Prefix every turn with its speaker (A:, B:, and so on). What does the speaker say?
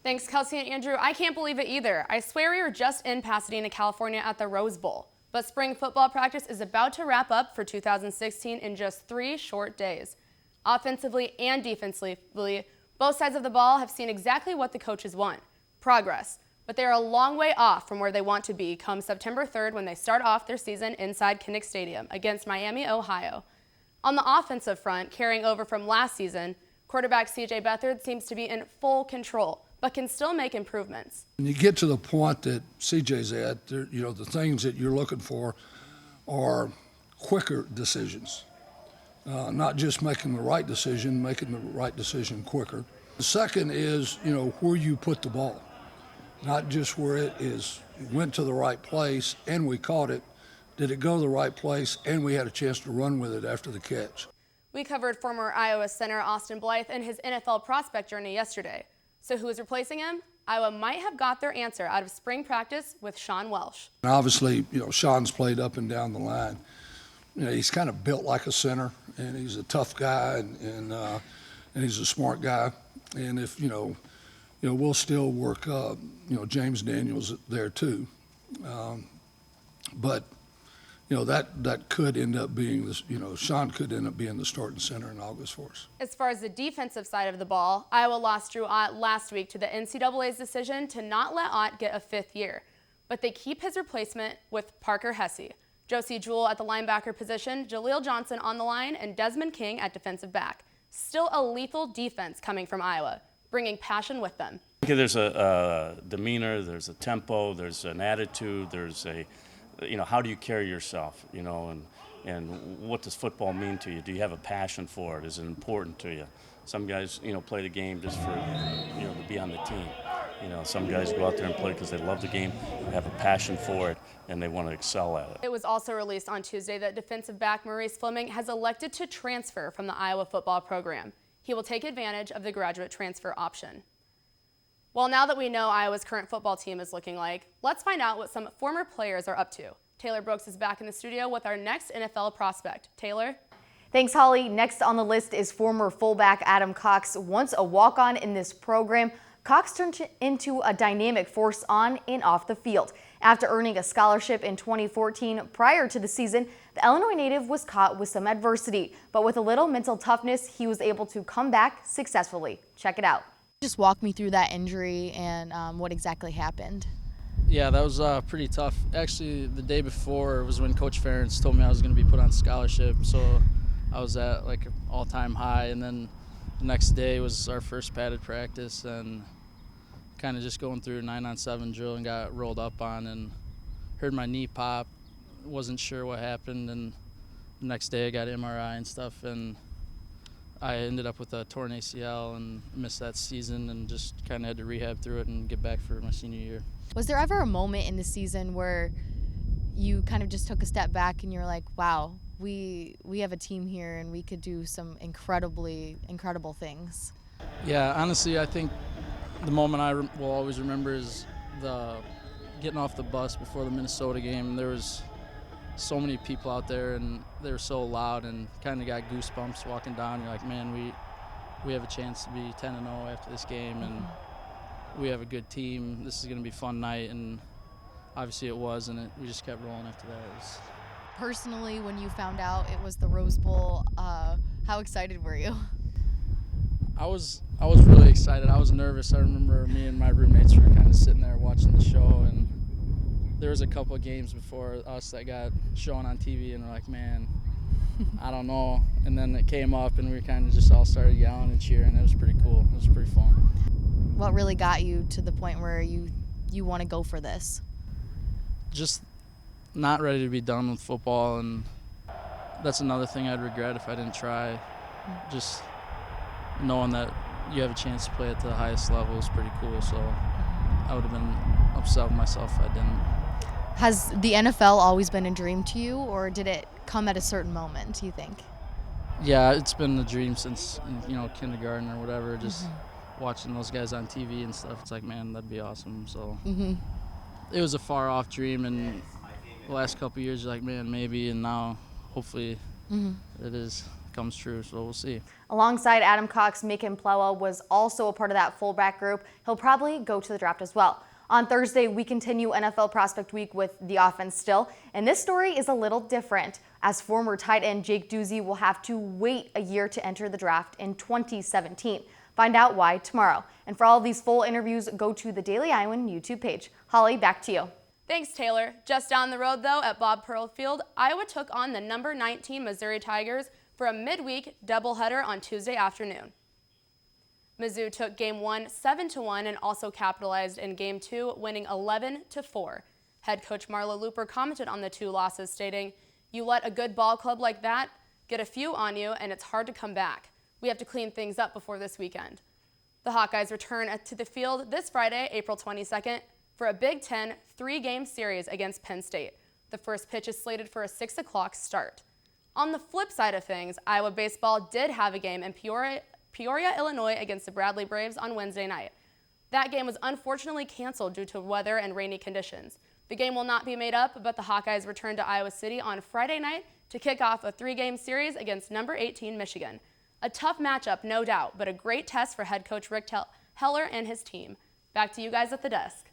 A: Thanks, Kelsey and Andrew. I can't believe it either. I swear we were just in Pasadena, California at the Rose Bowl. But spring football practice is about to wrap up for 2016 in just 3 short days. Offensively and defensively, both sides of the ball have seen exactly what the coaches want: progress. But they are a long way off from where they want to be come September 3rd when they start off their season inside Kinnick Stadium against Miami, Ohio. On the offensive front, carrying over from last season, quarterback C.J. Beathard seems to be in full control, but can still make improvements.
B: When you get to the point that CJ's at, the things that you're looking for are quicker decisions. Not just making the right decision, making the right decision quicker. The second is, where you put the ball. Not just where it went to the right place and we caught it. Did it go to the right place and we had a chance to run with it after the catch?
A: We covered former Iowa center Austin Blythe and his NFL prospect journey yesterday. So who is replacing him? Iowa might have got their answer out of spring practice with Sean Welsh.
B: And obviously, Sean's played up and down the line. He's kind of built like a center, and he's a tough guy, and he's a smart guy. And if we'll still work. James Daniels there too, but that could end up being this. Sean could end up being the starting center in August for us.
A: As far as the defensive side of the ball, Iowa lost Drew Ott last week to the NCAA's decision to not let Ott get a 5th year, but they keep his replacement with Parker Hesse. Josie Jewell at the linebacker position, Jaleel Johnson on the line, and Desmond King at defensive back. Still a lethal defense coming from Iowa, bringing passion with them.
C: There's a demeanor, there's a tempo, there's an attitude, there's how do you carry yourself, and what does football mean to you? Do you have a passion for it? Is it important to you? Some guys, play the game just for, to be on the team. Some guys go out there and play because they love the game, have a passion for it, and they want to excel at it.
A: It was also released on Tuesday that defensive back Maurice Fleming has elected to transfer from the Iowa football program. He will take advantage of the graduate transfer option. Well, now that we know Iowa's current football team is looking like, let's find out what some former players are up to. Taylor Brooks is back in the studio with our next NFL prospect. Taylor?
D: Thanks, Holly. Next on the list is former fullback Adam Cox. Once a walk-on in this program, Cox turned into a dynamic force on and off the field. After earning a scholarship in 2014, prior to the season, the Illinois native was caught with some adversity, but with a little mental toughness, he was able to come back successfully. Check it out.
E: Just walk me through that injury and what exactly happened.
F: Yeah, that was pretty tough. Actually, the day before was when Coach Ferentz told me I was going to be put on scholarship, so I was at like an all-time high, and then the next day was our first padded practice, and kind of just going through a 9-on-7 drill and got rolled up on and heard my knee pop. Wasn't sure what happened, and the next day I got an MRI and stuff, and I ended up with a torn ACL and missed that season and just kind of had to rehab through it and get back for my senior year.
E: Was there ever a moment in the season where you kind of just took a step back and you're like, wow, we have a team here and we could do some incredible things?
F: Yeah, honestly, I think the moment I will always remember is the getting off the bus before the Minnesota game. There was so many people out there and they were so loud, and kind of got goosebumps walking down. You're like, man, we have a chance to be 10-0 after this game, and we have a good team. This is going to be a fun night, and obviously it was, and we just kept rolling after that.
E: Personally, when you found out it was the Rose Bowl, how excited were you?
F: I was really excited. I was nervous. I remember me and my roommates were kind of sitting there watching the show, and there was a couple of games before us that got shown on TV, and we're like, man, I don't know. And then it came up, and we kind of just all started yelling and cheering. It was pretty cool. It was pretty fun.
E: What really got you to the point where you want to go for this?
F: Just not ready to be done with football, and that's another thing I'd regret if I didn't try. Just knowing that you have a chance to play at the highest level is pretty cool, so I would have been upset with myself if I didn't.
E: Has the NFL always been a dream to you, or did it come at a certain moment, do you think?
F: Yeah, it's been a dream since, kindergarten or whatever, just watching those guys on TV and stuff. It's like, man, that'd be awesome. So it was a far-off dream, and the last couple of years, you're like, man, maybe, and now hopefully it is comes true, so we'll see.
D: Alongside Adam Cox, Macon Plewa was also a part of that fullback group. He'll probably go to the draft as well. On Thursday, we continue NFL Prospect Week with the offense still, and this story is a little different, as former tight end Jake Doozy will have to wait a year to enter the draft in 2017. Find out why tomorrow. And for all of these full interviews, go to the Daily Iowan YouTube page. Holly, back to you.
A: Thanks, Taylor. Just down the road, though, at Bob Pearl Field, Iowa took on the number 19 Missouri Tigers for a midweek doubleheader on Tuesday afternoon. Mizzou took Game 1 7-1 and also capitalized in Game 2, winning 11-4. Head coach Marla Looper commented on the two losses, stating, "You let a good ball club like that get a few on you, and it's hard to come back. We have to clean things up before this weekend." The Hawkeyes return to the field this Friday, April 22nd, for a Big Ten 3-game series against Penn State. The first pitch is slated for a 6 o'clock start. On the flip side of things, Iowa baseball did have a game in Peoria, Illinois against the Bradley Braves on Wednesday night. That game was unfortunately canceled due to weather and rainy conditions. The game will not be made up, but the Hawkeyes return to Iowa City on Friday night to kick off a 3-game series against number 18 Michigan. A tough matchup, no doubt, but a great test for head coach Rick Heller and his team. Back to you guys at the desk.